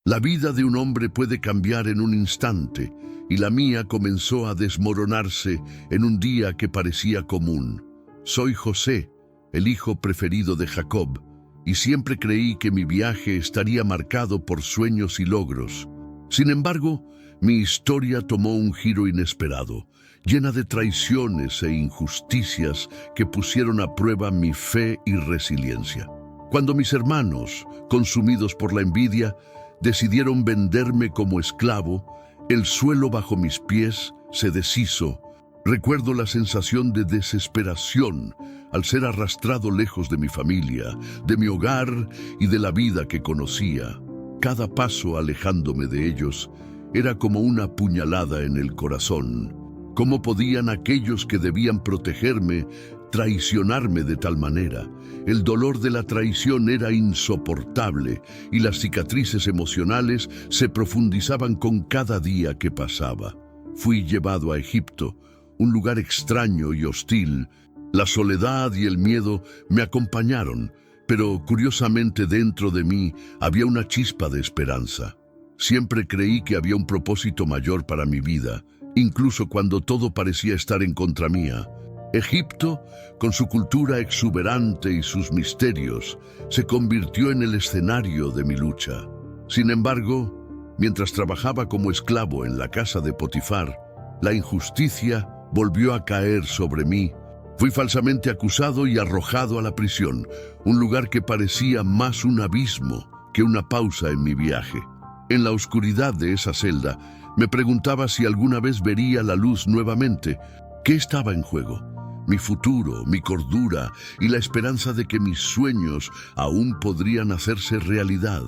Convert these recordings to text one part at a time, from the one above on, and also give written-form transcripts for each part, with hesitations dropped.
La vida de un hombre puede cambiar en un instante, y la mía comenzó a desmoronarse en un día que parecía común. Soy José, el hijo preferido de Jacob, y siempre creí que mi viaje estaría marcado por sueños y logros. Sin embargo, mi historia tomó un giro inesperado, llena de traiciones e injusticias que pusieron a prueba mi fe y resiliencia. Cuando mis hermanos, consumidos por la envidia, decidieron venderme como esclavo, el suelo bajo mis pies se deshizo. Recuerdo la sensación de desesperación al ser arrastrado lejos de mi familia, de mi hogar y de la vida que conocía. Cada paso alejándome de ellos era como una puñalada en el corazón. ¿Cómo podían aquellos que debían protegerme traicionarme de tal manera? El dolor de la traición era insoportable y las cicatrices emocionales se profundizaban con cada día que pasaba. Fui llevado a Egipto, un lugar extraño y hostil. La soledad y el miedo me acompañaron, pero curiosamente dentro de mí había una chispa de esperanza. Siempre creí que había un propósito mayor para mi vida, incluso cuando todo parecía estar en contra mía. Egipto, con su cultura exuberante y sus misterios, se convirtió en el escenario de mi lucha. Sin embargo, mientras trabajaba como esclavo en la casa de Potifar, la injusticia volvió a caer sobre mí. Fui falsamente acusado y arrojado a la prisión, un lugar que parecía más un abismo que una pausa en mi viaje. En la oscuridad de esa celda, me preguntaba si alguna vez vería la luz nuevamente. ¿Qué estaba en juego? Mi futuro, mi cordura y la esperanza de que mis sueños aún podrían hacerse realidad.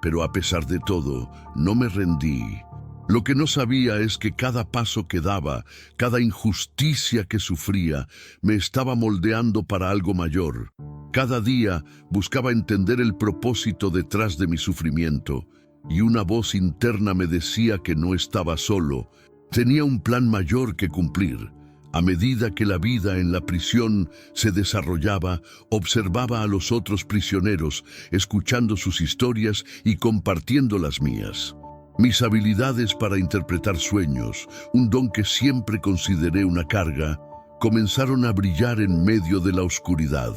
Pero a pesar de todo, no me rendí. Lo que no sabía es que cada paso que daba, cada injusticia que sufría, me estaba moldeando para algo mayor. Cada día buscaba entender el propósito detrás de mi sufrimiento, y una voz interna me decía que no estaba solo. Tenía un plan mayor que cumplir. A medida que la vida en la prisión se desarrollaba, observaba a los otros prisioneros, escuchando sus historias y compartiendo las mías. Mis habilidades para interpretar sueños, un don que siempre consideré una carga, comenzaron a brillar en medio de la oscuridad.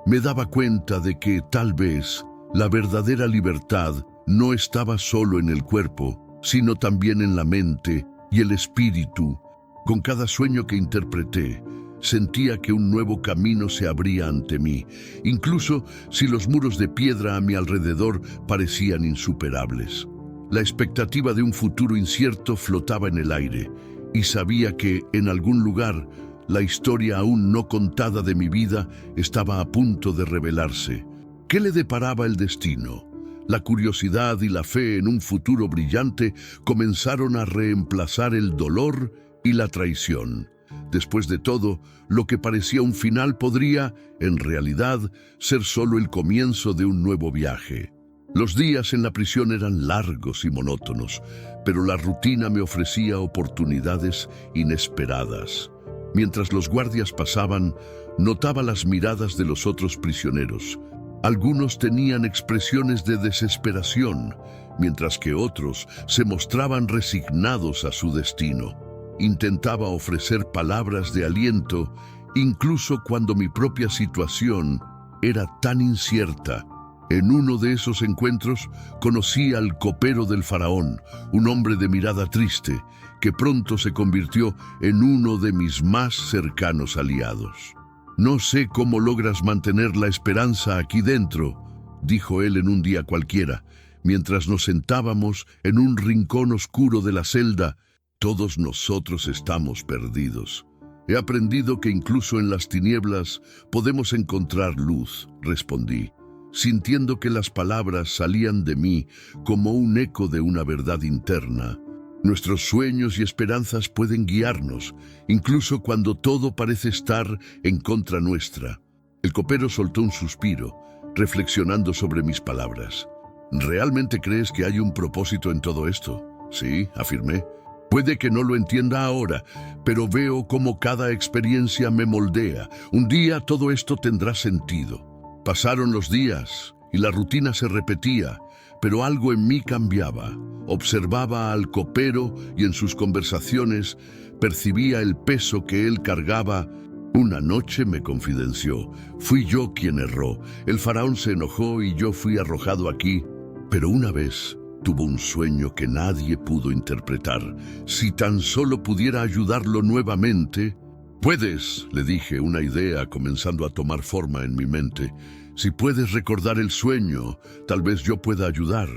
Me daba cuenta de que, tal vez, la verdadera libertad no estaba solo en el cuerpo, sino también en la mente y el espíritu. Con cada sueño que interpreté, sentía que un nuevo camino se abría ante mí, incluso si los muros de piedra a mi alrededor parecían insuperables. La expectativa de un futuro incierto flotaba en el aire, y sabía que, en algún lugar, la historia aún no contada de mi vida estaba a punto de revelarse. ¿Qué le deparaba el destino? La curiosidad y la fe en un futuro brillante comenzaron a reemplazar el dolor y la traición. Después de todo, lo que parecía un final podría, en realidad, ser solo el comienzo de un nuevo viaje. Los días en la prisión eran largos y monótonos, pero la rutina me ofrecía oportunidades inesperadas. Mientras los guardias pasaban, notaba las miradas de los otros prisioneros. Algunos tenían expresiones de desesperación, mientras que otros se mostraban resignados a su destino. Intentaba ofrecer palabras de aliento, incluso cuando mi propia situación era tan incierta. En uno de esos encuentros conocí al copero del faraón, un hombre de mirada triste, que pronto se convirtió en uno de mis más cercanos aliados. «No sé cómo logras mantener la esperanza aquí dentro», dijo él en un día cualquiera, mientras nos sentábamos en un rincón oscuro de la celda. «Todos nosotros estamos perdidos. He aprendido que incluso en las tinieblas podemos encontrar luz», respondí, sintiendo que las palabras salían de mí como un eco de una verdad interna. Nuestros sueños y esperanzas pueden guiarnos, incluso cuando todo parece estar en contra nuestra. El copero soltó un suspiro, reflexionando sobre mis palabras. «¿Realmente crees que hay un propósito en todo esto?» «Sí», afirmé. «Puede que no lo entienda ahora, pero veo cómo cada experiencia me moldea. Un día todo esto tendrá sentido». Pasaron los días y la rutina se repetía, pero algo en mí cambiaba. Observaba al copero y en sus conversaciones percibía el peso que él cargaba. Una noche me confidenció: fui yo quien erró. El faraón se enojó y yo fui arrojado aquí. Pero una vez tuvo un sueño que nadie pudo interpretar. Si tan solo pudiera ayudarlo nuevamente. Puedes, le dije, una idea comenzando a tomar forma en mi mente. Si puedes recordar el sueño, tal vez yo pueda ayudar.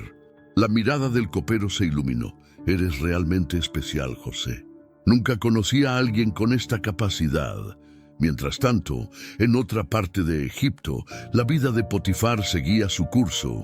La mirada del copero se iluminó. Eres realmente especial, José. Nunca conocí a alguien con esta capacidad. Mientras tanto, en otra parte de Egipto, la vida de Potifar seguía su curso.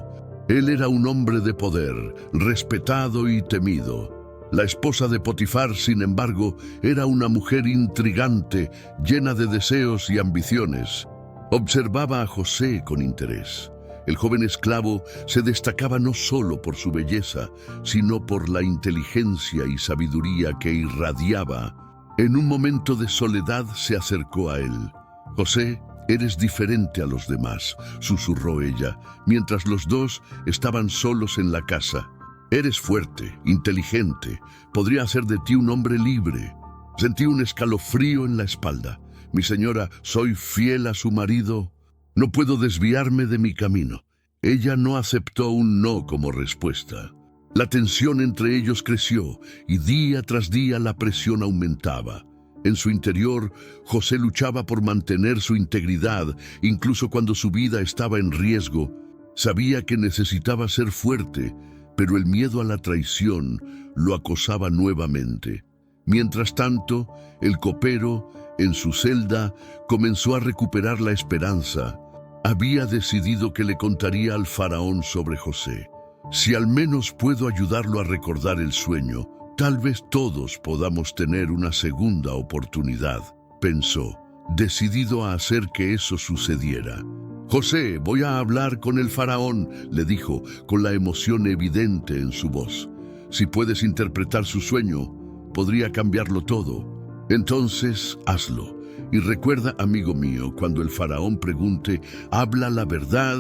Él era un hombre de poder, respetado y temido. La esposa de Potifar, sin embargo, era una mujer intrigante, llena de deseos y ambiciones. Observaba a José con interés. El joven esclavo se destacaba no solo por su belleza, sino por la inteligencia y sabiduría que irradiaba. En un momento de soledad se acercó a él. José, eres diferente a los demás, susurró ella, mientras los dos estaban solos en la casa. Eres fuerte, inteligente, podría hacer de ti un hombre libre. Sentí un escalofrío en la espalda. Mi señora, soy fiel a su marido. No puedo desviarme de mi camino. Ella no aceptó un no como respuesta. La tensión entre ellos creció y día tras día la presión aumentaba. En su interior, José luchaba por mantener su integridad, incluso cuando su vida estaba en riesgo. Sabía que necesitaba ser fuerte, pero el miedo a la traición lo acosaba nuevamente. Mientras tanto, el copero, en su celda, comenzó a recuperar la esperanza. Había decidido que le contaría al faraón sobre José. Si al menos puedo ayudarlo a recordar el sueño, tal vez todos podamos tener una segunda oportunidad, pensó, decidido a hacer que eso sucediera. José, voy a hablar con el faraón, le dijo, con la emoción evidente en su voz. Si puedes interpretar su sueño, podría cambiarlo todo. Entonces, hazlo. Y recuerda, amigo mío, cuando el faraón pregunte, habla la verdad.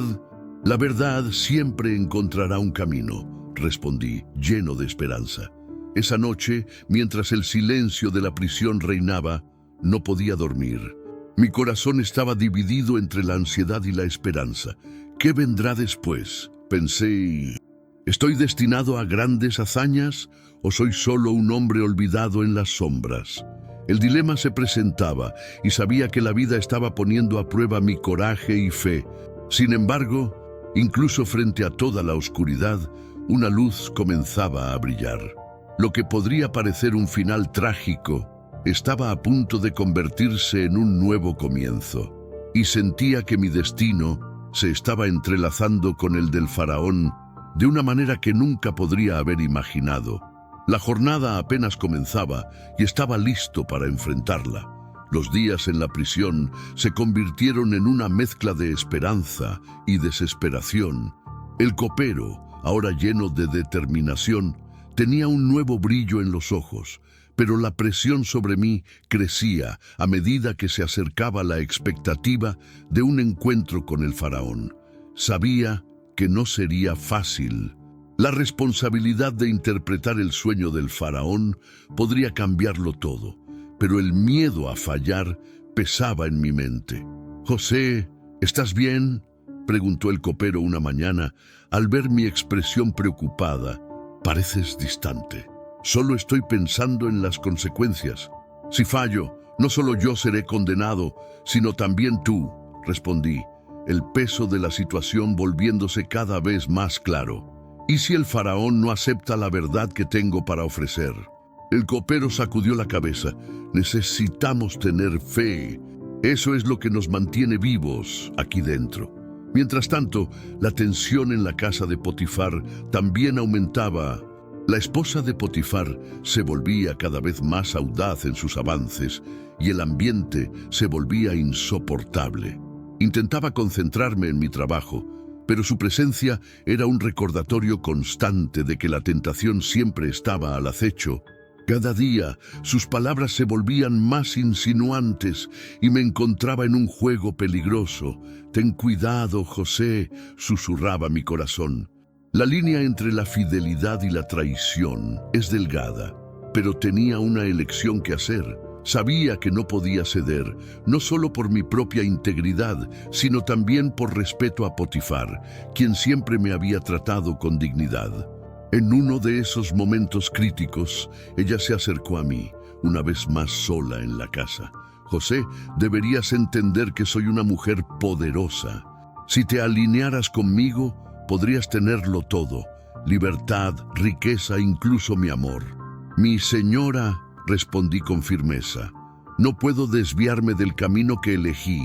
La verdad siempre encontrará un camino, respondí, lleno de esperanza. Esa noche, mientras el silencio de la prisión reinaba, no podía dormir. Mi corazón estaba dividido entre la ansiedad y la esperanza. ¿Qué vendrá después? Pensé, ¿estoy destinado a grandes hazañas o soy solo un hombre olvidado en las sombras? El dilema se presentaba y sabía que la vida estaba poniendo a prueba mi coraje y fe. Sin embargo, incluso frente a toda la oscuridad, una luz comenzaba a brillar. Lo que podría parecer un final trágico estaba a punto de convertirse en un nuevo comienzo, y sentía que mi destino se estaba entrelazando con el del faraón de una manera que nunca podría haber imaginado. La jornada apenas comenzaba y estaba listo para enfrentarla. Los días en la prisión se convirtieron en una mezcla de esperanza y desesperación. El copero, ahora lleno de determinación, tenía un nuevo brillo en los ojos, pero la presión sobre mí crecía a medida que se acercaba la expectativa de un encuentro con el faraón. Sabía que no sería fácil. La responsabilidad de interpretar el sueño del faraón podría cambiarlo todo, pero el miedo a fallar pesaba en mi mente. «José, ¿estás bien?», preguntó el copero una mañana al ver mi expresión preocupada. «Pareces distante. Solo estoy pensando en las consecuencias. Si fallo, no solo yo seré condenado, sino también tú», respondí, el peso de la situación volviéndose cada vez más claro. ¿Y si el faraón no acepta la verdad que tengo para ofrecer? El copero sacudió la cabeza. Necesitamos tener fe. Eso es lo que nos mantiene vivos aquí dentro. Mientras tanto, la tensión en la casa de Potifar también aumentaba. La esposa de Potifar se volvía cada vez más audaz en sus avances y el ambiente se volvía insoportable. Intentaba concentrarme en mi trabajo, pero su presencia era un recordatorio constante de que la tentación siempre estaba al acecho. Cada día sus palabras se volvían más insinuantes y me encontraba en un juego peligroso. «Ten cuidado, José», susurraba mi corazón. La línea entre la fidelidad y la traición es delgada, pero tenía una elección que hacer. Sabía que no podía ceder, no solo por mi propia integridad, sino también por respeto a Potifar, quien siempre me había tratado con dignidad. En uno de esos momentos críticos, ella se acercó a mí, una vez más sola en la casa. José, deberías entender que soy una mujer poderosa. Si te alinearas conmigo, podrías tenerlo todo: libertad, riqueza, incluso mi amor. Mi señora, respondí con firmeza, no puedo desviarme del camino que elegí.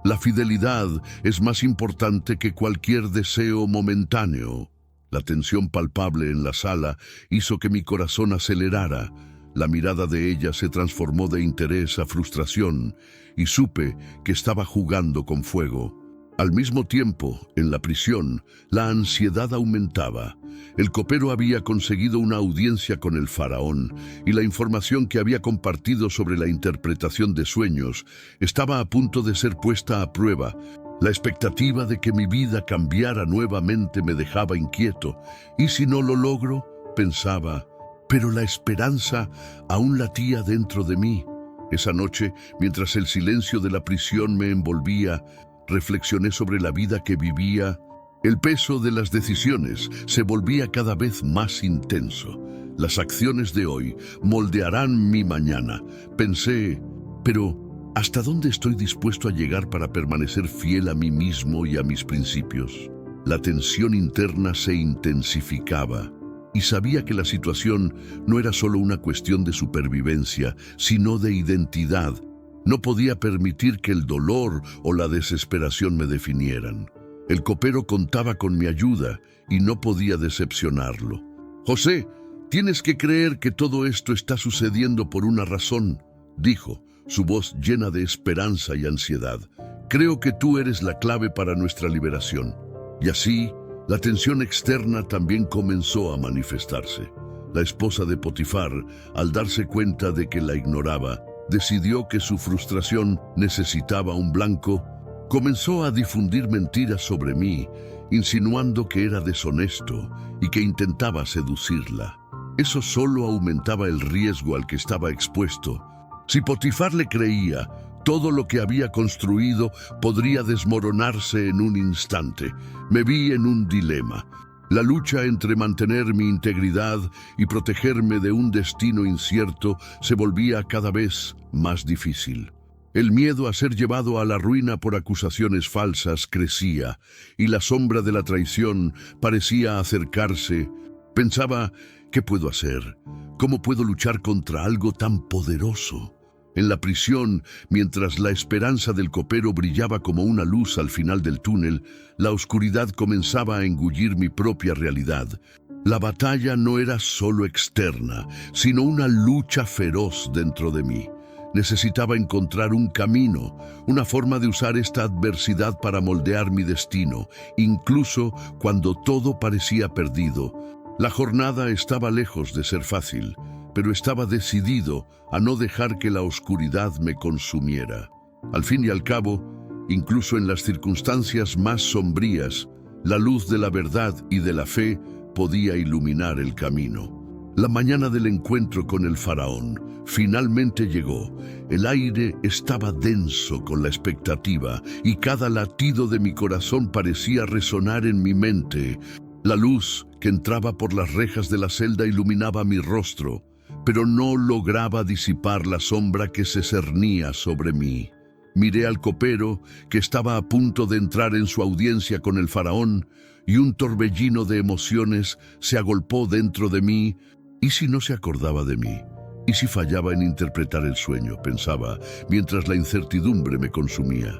La fidelidad es más importante que cualquier deseo momentáneo. La tensión palpable en la sala hizo que mi corazón acelerara. La mirada de ella se transformó de interés a frustración y supe que estaba jugando con fuego. Al mismo tiempo, en la prisión, la ansiedad aumentaba. El copero había conseguido una audiencia con el faraón y la información que había compartido sobre la interpretación de sueños estaba a punto de ser puesta a prueba. La expectativa de que mi vida cambiara nuevamente me dejaba inquieto. ¿Y si no lo logro?, pensaba. Pero la esperanza aún latía dentro de mí. Esa noche, mientras el silencio de la prisión me envolvía, reflexioné sobre la vida que vivía. El peso de las decisiones se volvía cada vez más intenso. Las acciones de hoy moldearán mi mañana. Pensé, pero ¿hasta dónde estoy dispuesto a llegar para permanecer fiel a mí mismo y a mis principios? La tensión interna se intensificaba y sabía que la situación no era solo una cuestión de supervivencia, sino de identidad. No podía permitir que el dolor o la desesperación me definieran. El copero contaba con mi ayuda y no podía decepcionarlo. José, tienes que creer que todo esto está sucediendo por una razón, dijo, su voz llena de esperanza y ansiedad. Creo que tú eres la clave para nuestra liberación. Y así, la tensión externa también comenzó a manifestarse. La esposa de Potifar, al darse cuenta de que la ignoraba, decidió que su frustración necesitaba un blanco. Comenzó a difundir mentiras sobre mí, insinuando que era deshonesto y que intentaba seducirla. Eso solo aumentaba el riesgo al que estaba expuesto. Si Potifar le creía, todo lo que había construido podría desmoronarse en un instante. Me vi en un dilema. La lucha entre mantener mi integridad y protegerme de un destino incierto se volvía cada vez más difícil. El miedo a ser llevado a la ruina por acusaciones falsas crecía, y la sombra de la traición parecía acercarse. Pensaba, ¿qué puedo hacer? ¿Cómo puedo luchar contra algo tan poderoso? En la prisión, mientras la esperanza del copero brillaba como una luz al final del túnel, la oscuridad comenzaba a engullir mi propia realidad. La batalla no era solo externa, sino una lucha feroz dentro de mí. Necesitaba encontrar un camino, una forma de usar esta adversidad para moldear mi destino, incluso cuando todo parecía perdido. La jornada estaba lejos de ser fácil, pero estaba decidido a no dejar que la oscuridad me consumiera. Al fin y al cabo, incluso en las circunstancias más sombrías, la luz de la verdad y de la fe podía iluminar el camino. La mañana del encuentro con el faraón finalmente llegó. El aire estaba denso con la expectativa y cada latido de mi corazón parecía resonar en mi mente. La luz que entraba por las rejas de la celda iluminaba mi rostro, pero no lograba disipar la sombra que se cernía sobre mí. Miré al copero, que estaba a punto de entrar en su audiencia con el faraón, y un torbellino de emociones se agolpó dentro de mí. ¿Y si no se acordaba de mí? ¿Y si fallaba en interpretar el sueño?, pensaba, mientras la incertidumbre me consumía.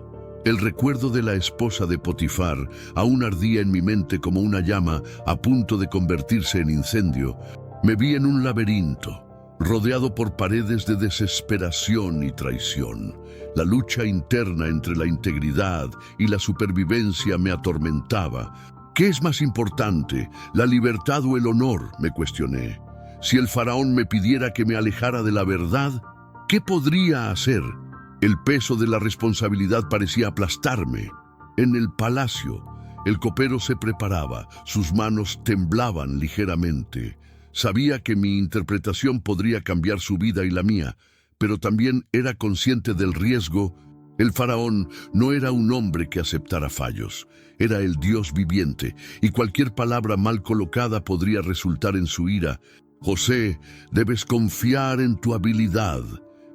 El recuerdo de la esposa de Potifar aún ardía en mi mente como una llama a punto de convertirse en incendio. Me vi en un laberinto, rodeado por paredes de desesperación y traición. La lucha interna entre la integridad y la supervivencia me atormentaba. ¿Qué es más importante, la libertad o el honor?, me cuestioné. Si el faraón me pidiera que me alejara de la verdad, ¿qué podría hacer? El peso de la responsabilidad parecía aplastarme. En el palacio, El copero se preparaba, sus manos temblaban ligeramente. Sabía que mi interpretación podría cambiar su vida y la mía, pero también era consciente del riesgo. El faraón no era un hombre que aceptara fallos, era el Dios viviente, y cualquier palabra mal colocada podría resultar en su ira. José, debes confiar en tu habilidad.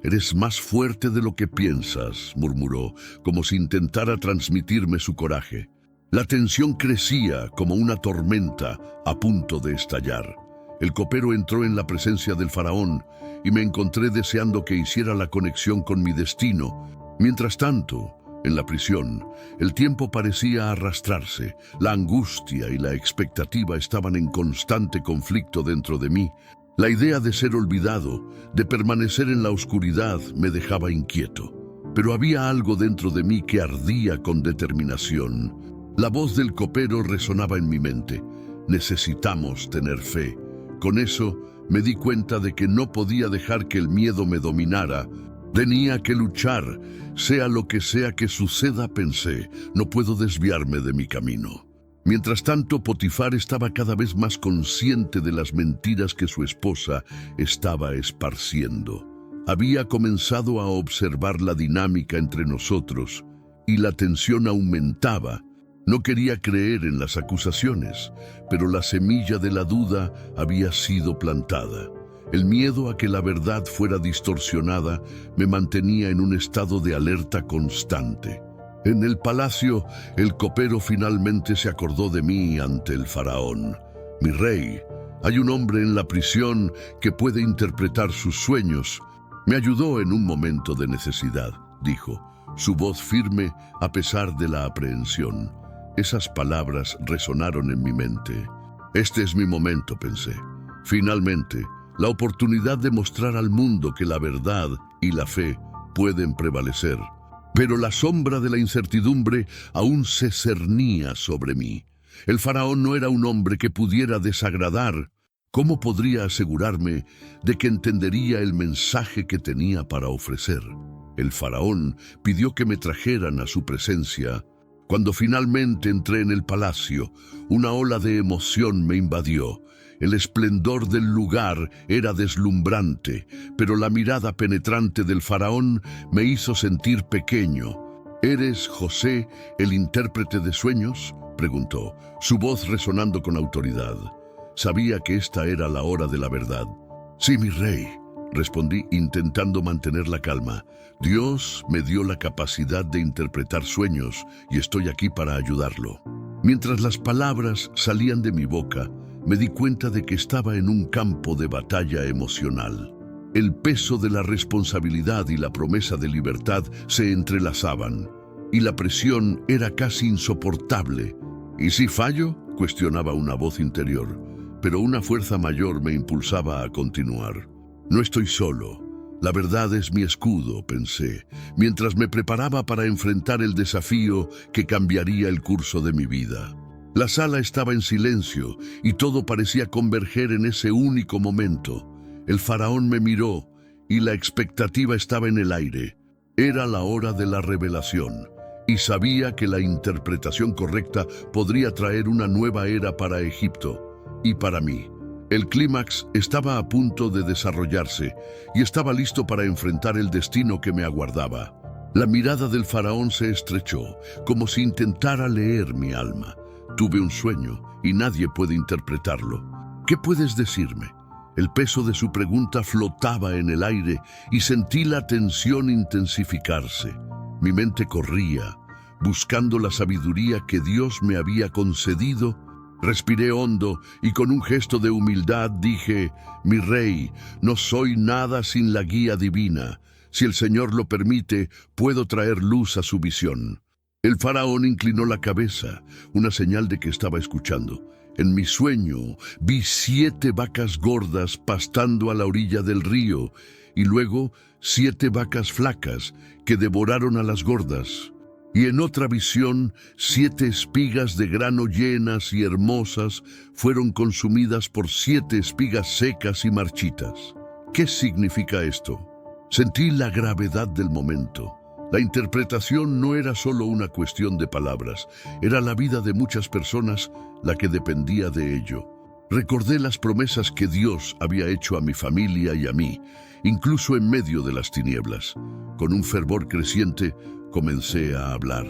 Eres más fuerte de lo que piensas, murmuró, como si intentara transmitirme su coraje. La tensión crecía como una tormenta a punto de estallar. El copero entró en la presencia del faraón y me encontré deseando que hiciera la conexión con mi destino. Mientras tanto, en la prisión, el tiempo parecía arrastrarse. La angustia y la expectativa estaban en constante conflicto dentro de mí. La idea de ser olvidado, de permanecer en la oscuridad, me dejaba inquieto. Pero había algo dentro de mí que ardía con determinación. La voz del copero resonaba en mi mente. Necesitamos tener fe. Con eso, me di cuenta de que no podía dejar que el miedo me dominara. Tenía que luchar, sea lo que sea que suceda, pensé. No puedo desviarme de mi camino. Mientras tanto, Potifar estaba cada vez más consciente de las mentiras que su esposa estaba esparciendo. Había comenzado a observar la dinámica entre nosotros y la tensión aumentaba. No quería creer en las acusaciones, pero la semilla de la duda había sido plantada. El miedo a que la verdad fuera distorsionada me mantenía en un estado de alerta constante. En el palacio, el copero finalmente se acordó de mí ante el faraón. Mi rey, hay un hombre en la prisión que puede interpretar sus sueños. Me ayudó en un momento de necesidad, dijo, su voz firme a pesar de la aprehensión. Esas palabras resonaron en mi mente. Este es mi momento, pensé. Finalmente, la oportunidad de mostrar al mundo que la verdad y la fe pueden prevalecer. Pero la sombra de la incertidumbre aún se cernía sobre mí. El faraón no era un hombre que pudiera desagradar. ¿Cómo podría asegurarme de que entendería el mensaje que tenía para ofrecer? El faraón pidió que me trajeran a su presencia. Cuando finalmente entré en el palacio, una ola de emoción me invadió. El esplendor del lugar era deslumbrante, pero la mirada penetrante del faraón me hizo sentir pequeño. ¿Eres José, el intérprete de sueños?, preguntó, su voz resonando con autoridad. Sabía que esta era la hora de la verdad. Sí, mi rey, respondí intentando mantener la calma. Dios me dio la capacidad de interpretar sueños y estoy aquí para ayudarlo. Mientras las palabras salían de mi boca, me di cuenta de que estaba en un campo de batalla emocional. El peso de la responsabilidad y la promesa de libertad se entrelazaban, y la presión era casi insoportable. ¿Y si fallo?, cuestionaba una voz interior, pero una fuerza mayor me impulsaba a continuar. No estoy solo. La verdad es mi escudo, pensé, mientras me preparaba para enfrentar el desafío que cambiaría el curso de mi vida. La sala estaba en silencio y todo parecía converger en ese único momento. El faraón me miró y la expectativa estaba en el aire. Era la hora de la revelación y sabía que la interpretación correcta podría traer una nueva era para Egipto y para mí. El clímax estaba a punto de desarrollarse y estaba listo para enfrentar el destino que me aguardaba. La mirada del faraón se estrechó, como si intentara leer mi alma. Tuve un sueño y nadie puede interpretarlo. ¿Qué puedes decirme? El peso de su pregunta flotaba en el aire y sentí la tensión intensificarse. Mi mente corría, buscando la sabiduría que Dios me había concedido. Respiré hondo y con un gesto de humildad dije, mi rey, no soy nada sin la guía divina. Si el Señor lo permite, puedo traer luz a su visión. El faraón inclinó la cabeza, una señal de que estaba escuchando. En mi sueño vi 7 vacas gordas pastando a la orilla del río y luego 7 vacas flacas que devoraron a las gordas. Y en otra visión, 7 espigas de grano llenas y hermosas fueron consumidas por 7 espigas secas y marchitas. ¿Qué significa esto? Sentí la gravedad del momento. La interpretación no era solo una cuestión de palabras, era la vida de muchas personas la que dependía de ello. Recordé las promesas que Dios había hecho a mi familia y a mí, incluso en medio de las tinieblas. Con un fervor creciente, comencé a hablar.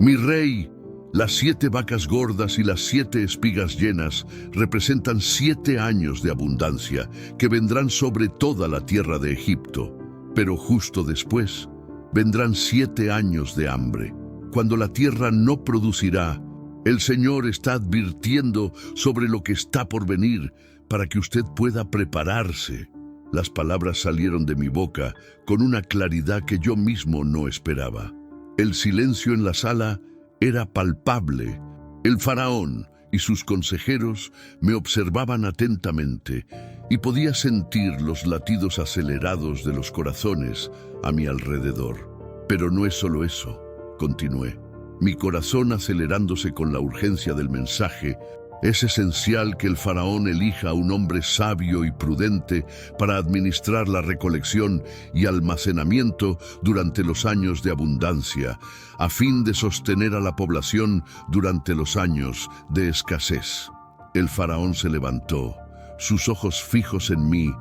Mi rey, las 7 vacas gordas y las 7 espigas llenas representan 7 años de abundancia que vendrán sobre toda la tierra de Egipto. Pero justo después, vendrán 7 años de hambre, cuando la tierra no producirá. El Señor está advirtiendo sobre lo que está por venir para que usted pueda prepararse. Las palabras salieron de mi boca con una claridad que yo mismo no esperaba. El silencio en la sala era palpable. El faraón y sus consejeros me observaban atentamente y podía sentir los latidos acelerados de los corazones a mi alrededor. Pero no es solo eso, continué. Mi corazón acelerándose con la urgencia del mensaje. Es esencial que el faraón elija a un hombre sabio y prudente para administrar la recolección y almacenamiento durante los años de abundancia, a fin de sostener a la población durante los años de escasez. El faraón se levantó, sus ojos fijos en mí.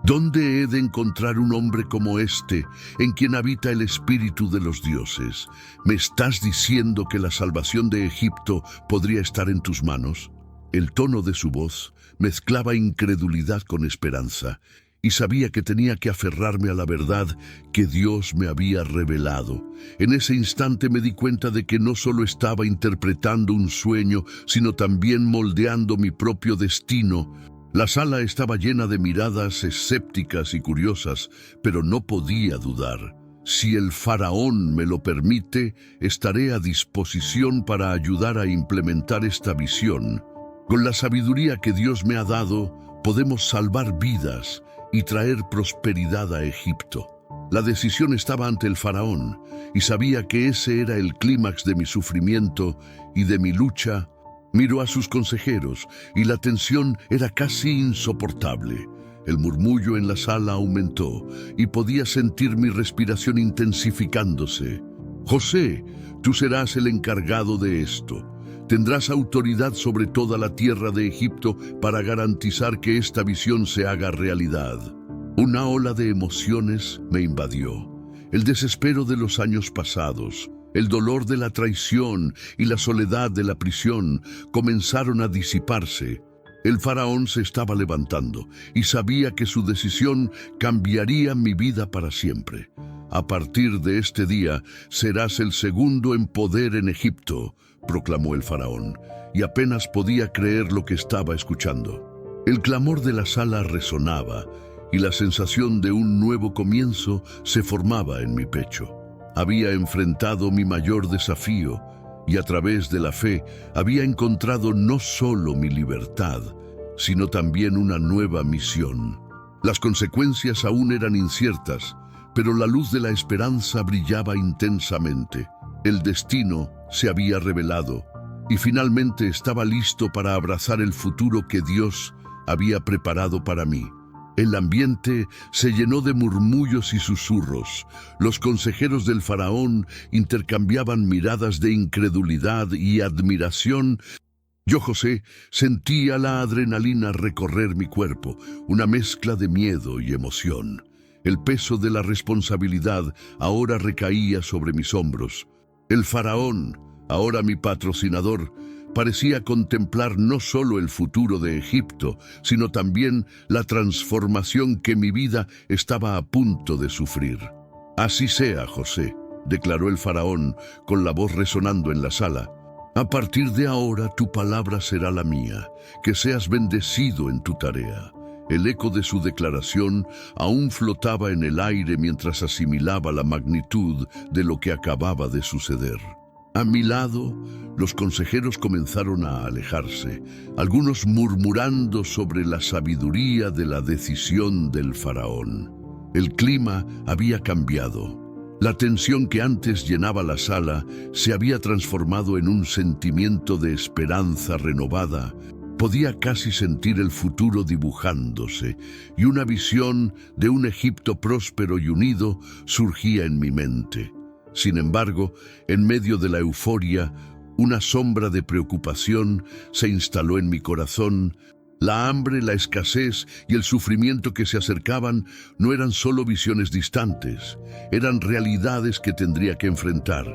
¿Dónde he de encontrar un hombre como este, en quien habita el espíritu de los dioses? ¿Me estás diciendo que la salvación de Egipto podría estar en tus manos? El tono de su voz mezclaba incredulidad con esperanza, y sabía que tenía que aferrarme a la verdad que Dios me había revelado. En ese instante me di cuenta de que no solo estaba interpretando un sueño, sino también moldeando mi propio destino. La sala estaba llena de miradas escépticas y curiosas, pero no podía dudar. Si el faraón me lo permite, estaré a disposición para ayudar a implementar esta visión. Con la sabiduría que Dios me ha dado, podemos salvar vidas y traer prosperidad a Egipto. La decisión estaba ante el faraón, y sabía que ese era el clímax de mi sufrimiento y de mi lucha. Miró a sus consejeros, y la tensión era casi insoportable. El murmullo en la sala aumentó, y podía sentir mi respiración intensificándose. José, tú serás el encargado de esto. Tendrás autoridad sobre toda la tierra de Egipto para garantizar que esta visión se haga realidad. Una ola de emociones me invadió. El desespero de los años pasados, el dolor de la traición y la soledad de la prisión comenzaron a disiparse. El faraón se estaba levantando y sabía que su decisión cambiaría mi vida para siempre. A partir de este día serás el segundo en poder en Egipto, proclamó el faraón, y apenas podía creer lo que estaba escuchando. El clamor de la sala resonaba, y la sensación de un nuevo comienzo se formaba en mi pecho. Había enfrentado mi mayor desafío, y a través de la fe había encontrado no solo mi libertad, sino también una nueva misión. Las consecuencias aún eran inciertas, pero la luz de la esperanza brillaba intensamente. El destino se había revelado y finalmente estaba listo para abrazar el futuro que Dios había preparado para mí. El ambiente se llenó de murmullos y susurros. Los consejeros del faraón intercambiaban miradas de incredulidad y admiración. Yo, José, sentía la adrenalina recorrer mi cuerpo, una mezcla de miedo y emoción. El peso de la responsabilidad ahora recaía sobre mis hombros. El faraón, ahora mi patrocinador, parecía contemplar no solo el futuro de Egipto, sino también la transformación que mi vida estaba a punto de sufrir. Así sea, José, declaró el faraón con la voz resonando en la sala. A partir de ahora tu palabra será la mía, que seas bendecido en tu tarea. El eco de su declaración aún flotaba en el aire mientras asimilaba la magnitud de lo que acababa de suceder. A mi lado, los consejeros comenzaron a alejarse, algunos murmurando sobre la sabiduría de la decisión del faraón. El clima había cambiado. La tensión que antes llenaba la sala se había transformado en un sentimiento de esperanza renovada. Podía casi sentir el futuro dibujándose, y una visión de un Egipto próspero y unido surgía en mi mente. Sin embargo, en medio de la euforia, una sombra de preocupación se instaló en mi corazón. La hambre, la escasez y el sufrimiento que se acercaban no eran solo visiones distantes, eran realidades que tendría que enfrentar.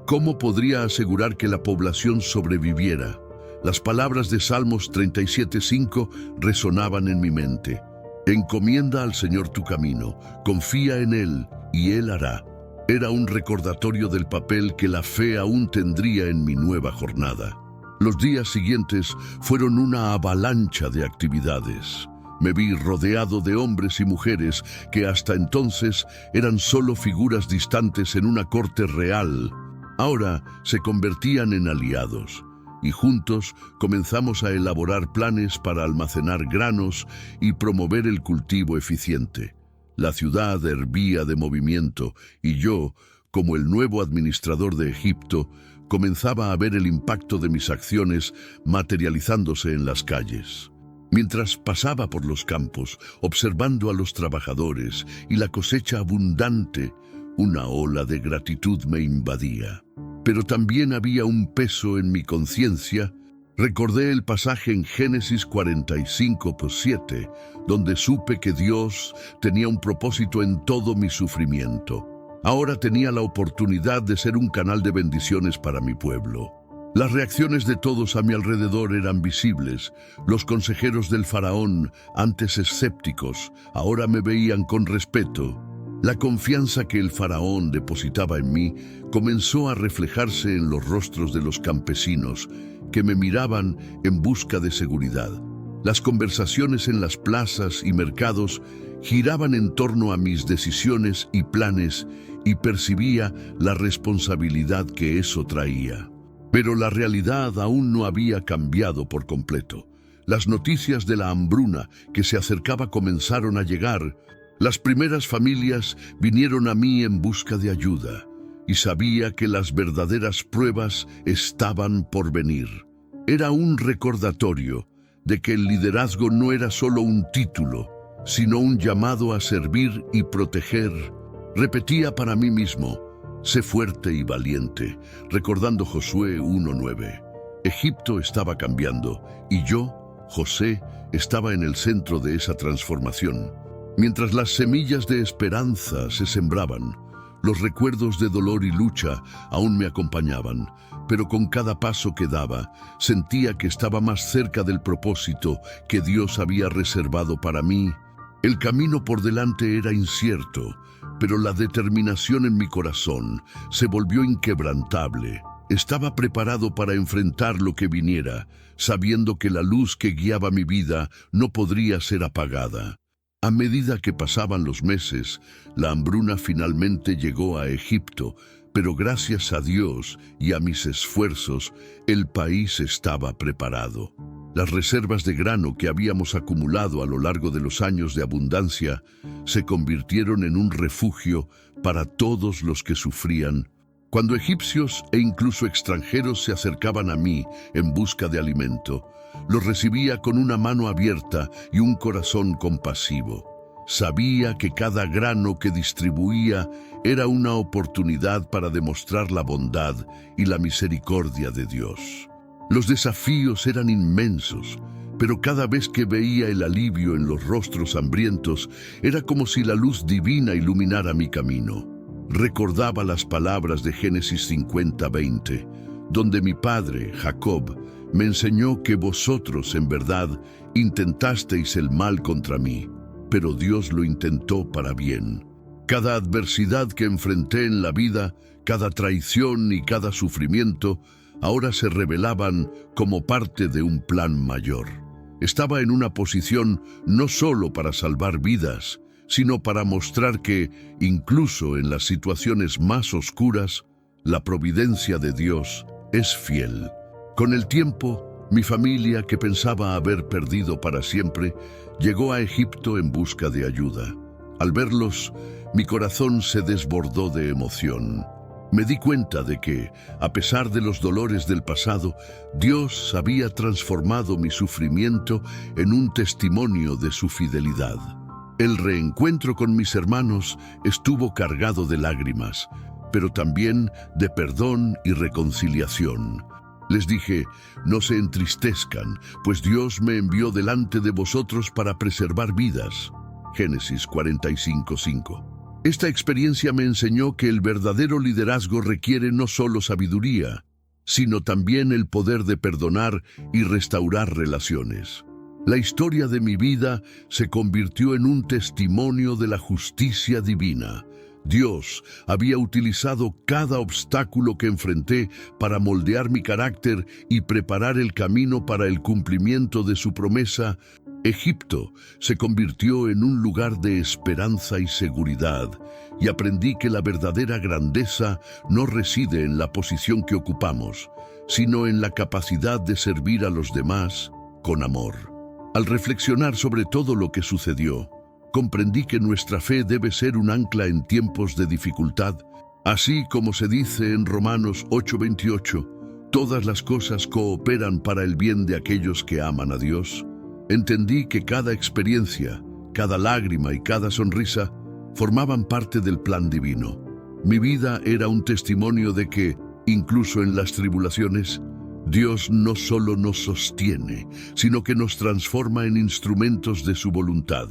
¿Cómo podría asegurar que la población sobreviviera? Las palabras de Salmos 37:5 resonaban en mi mente. Encomienda al Señor tu camino, confía en Él y Él hará. Era un recordatorio del papel que la fe aún tendría en mi nueva jornada. Los días siguientes fueron una avalancha de actividades. Me vi rodeado de hombres y mujeres que hasta entonces eran solo figuras distantes en una corte real. Ahora se convertían en aliados, y juntos comenzamos a elaborar planes para almacenar granos y promover el cultivo eficiente. La ciudad hervía de movimiento y yo, como el nuevo administrador de Egipto, comenzaba a ver el impacto de mis acciones materializándose en las calles. Mientras pasaba por los campos, observando a los trabajadores y la cosecha abundante, una ola de gratitud me invadía. Pero también había un peso en mi conciencia. Recordé el pasaje en Génesis 45:7, donde supe que Dios tenía un propósito en todo mi sufrimiento. Ahora tenía la oportunidad de ser un canal de bendiciones para mi pueblo. Las reacciones de todos a mi alrededor eran visibles. Los consejeros del faraón, antes escépticos, ahora me veían con respeto. La confianza que el faraón depositaba en mí comenzó a reflejarse en los rostros de los campesinos, que me miraban en busca de seguridad. Las conversaciones en las plazas y mercados giraban en torno a mis decisiones y planes, y percibía la responsabilidad que eso traía. Pero la realidad aún no había cambiado por completo. Las noticias de la hambruna que se acercaba comenzaron a llegar. Las primeras familias vinieron a mí en busca de ayuda, y sabía que las verdaderas pruebas estaban por venir. Era un recordatorio de que el liderazgo no era solo un título, sino un llamado a servir y proteger. Repetía para mí mismo: sé fuerte y valiente, recordando Josué 1:9. Egipto estaba cambiando, y yo, José, estaba en el centro de esa transformación. Mientras las semillas de esperanza se sembraban, los recuerdos de dolor y lucha aún me acompañaban, pero con cada paso que daba, sentía que estaba más cerca del propósito que Dios había reservado para mí. El camino por delante era incierto, pero la determinación en mi corazón se volvió inquebrantable. Estaba preparado para enfrentar lo que viniera, sabiendo que la luz que guiaba mi vida no podría ser apagada. A medida que pasaban los meses, la hambruna finalmente llegó a Egipto, pero gracias a Dios y a mis esfuerzos, el país estaba preparado. Las reservas de grano que habíamos acumulado a lo largo de los años de abundancia se convirtieron en un refugio para todos los que sufrían. Cuando egipcios e incluso extranjeros se acercaban a mí en busca de alimento, los recibía con una mano abierta y un corazón compasivo. Sabía que cada grano que distribuía era una oportunidad para demostrar la bondad y la misericordia de Dios. Los desafíos eran inmensos, pero cada vez que veía el alivio en los rostros hambrientos, era como si la luz divina iluminara mi camino. Recordaba las palabras de Génesis 50:20, donde mi padre, Jacob, me enseñó que vosotros, en verdad, intentasteis el mal contra mí, pero Dios lo intentó para bien. Cada adversidad que enfrenté en la vida, cada traición y cada sufrimiento, ahora se revelaban como parte de un plan mayor. Estaba en una posición no solo para salvar vidas, sino para mostrar que, incluso en las situaciones más oscuras, la providencia de Dios es fiel. Con el tiempo, mi familia, que pensaba haber perdido para siempre, llegó a Egipto en busca de ayuda. Al verlos, mi corazón se desbordó de emoción. Me di cuenta de que, a pesar de los dolores del pasado, Dios había transformado mi sufrimiento en un testimonio de su fidelidad. El reencuentro con mis hermanos estuvo cargado de lágrimas, pero también de perdón y reconciliación. Les dije, no se entristezcan, pues Dios me envió delante de vosotros para preservar vidas. Génesis 45:5. Esta experiencia me enseñó que el verdadero liderazgo requiere no solo sabiduría, sino también el poder de perdonar y restaurar relaciones. La historia de mi vida se convirtió en un testimonio de la justicia divina. Dios había utilizado cada obstáculo que enfrenté para moldear mi carácter y preparar el camino para el cumplimiento de su promesa. Egipto se convirtió en un lugar de esperanza y seguridad, y aprendí que la verdadera grandeza no reside en la posición que ocupamos, sino en la capacidad de servir a los demás con amor. Al reflexionar sobre todo lo que sucedió, comprendí que nuestra fe debe ser un ancla en tiempos de dificultad. Así como se dice en Romanos 8:28, todas las cosas cooperan para el bien de aquellos que aman a Dios. Entendí que cada experiencia, cada lágrima y cada sonrisa formaban parte del plan divino. Mi vida era un testimonio de que, incluso en las tribulaciones, Dios no solo nos sostiene, sino que nos transforma en instrumentos de su voluntad.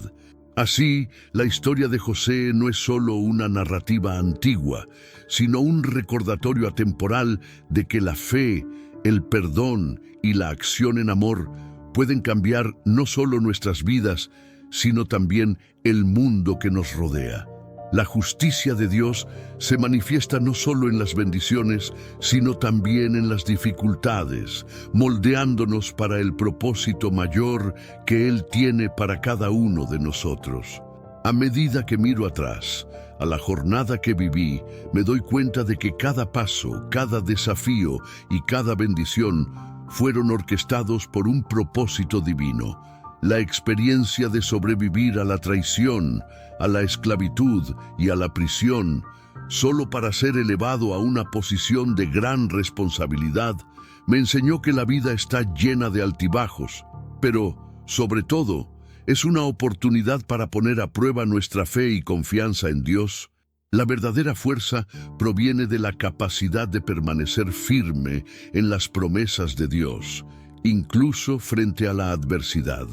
Así, la historia de José no es solo una narrativa antigua, sino un recordatorio atemporal de que la fe, el perdón y la acción en amor pueden cambiar no solo nuestras vidas, sino también el mundo que nos rodea. La justicia de Dios se manifiesta no solo en las bendiciones, sino también en las dificultades, moldeándonos para el propósito mayor que Él tiene para cada uno de nosotros. A medida que miro atrás, a la jornada que viví, me doy cuenta de que cada paso, cada desafío y cada bendición fueron orquestados por un propósito divino. La experiencia de sobrevivir a la traición, a la esclavitud y a la prisión, solo para ser elevado a una posición de gran responsabilidad, me enseñó que la vida está llena de altibajos, pero, sobre todo, es una oportunidad para poner a prueba nuestra fe y confianza en Dios. La verdadera fuerza proviene de la capacidad de permanecer firme en las promesas de Dios, incluso frente a la adversidad.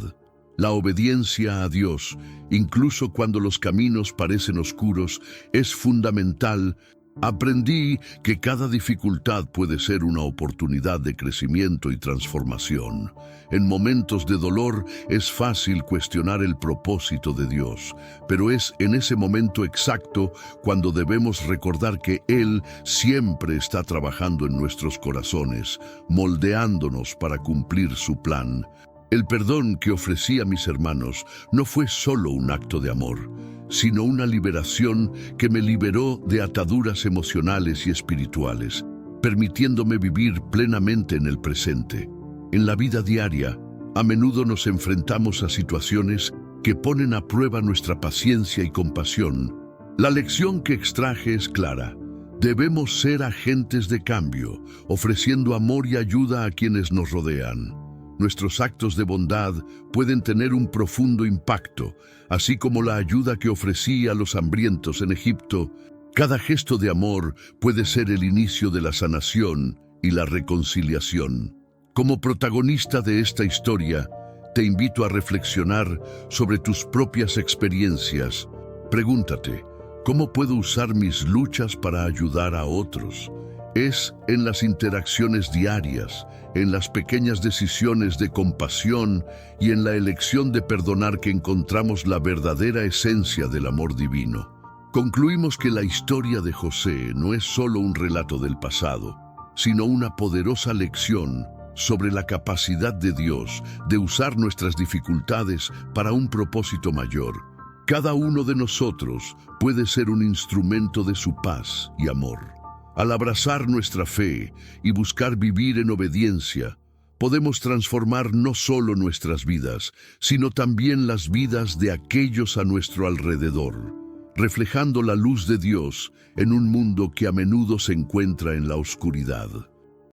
La obediencia a Dios, incluso cuando los caminos parecen oscuros, es fundamental. Aprendí que cada dificultad puede ser una oportunidad de crecimiento y transformación. En momentos de dolor es fácil cuestionar el propósito de Dios, pero es en ese momento exacto cuando debemos recordar que Él siempre está trabajando en nuestros corazones, moldeándonos para cumplir su plan. El perdón que ofrecí a mis hermanos no fue solo un acto de amor, sino una liberación que me liberó de ataduras emocionales y espirituales, permitiéndome vivir plenamente en el presente. En la vida diaria, a menudo nos enfrentamos a situaciones que ponen a prueba nuestra paciencia y compasión. La lección que extraje es clara. Debemos ser agentes de cambio, ofreciendo amor y ayuda a quienes nos rodean. Nuestros actos de bondad pueden tener un profundo impacto, así como la ayuda que ofrecí a los hambrientos en Egipto. Cada gesto de amor puede ser el inicio de la sanación y la reconciliación. Como protagonista de esta historia, te invito a reflexionar sobre tus propias experiencias. Pregúntate, ¿cómo puedo usar mis luchas para ayudar a otros? Es en las interacciones diarias, en las pequeñas decisiones de compasión y en la elección de perdonar que encontramos la verdadera esencia del amor divino. Concluimos que la historia de José no es solo un relato del pasado, sino una poderosa lección sobre la capacidad de Dios de usar nuestras dificultades para un propósito mayor. Cada uno de nosotros puede ser un instrumento de su paz y amor. Al abrazar nuestra fe y buscar vivir en obediencia, podemos transformar no solo nuestras vidas, sino también las vidas de aquellos a nuestro alrededor, reflejando la luz de Dios en un mundo que a menudo se encuentra en la oscuridad.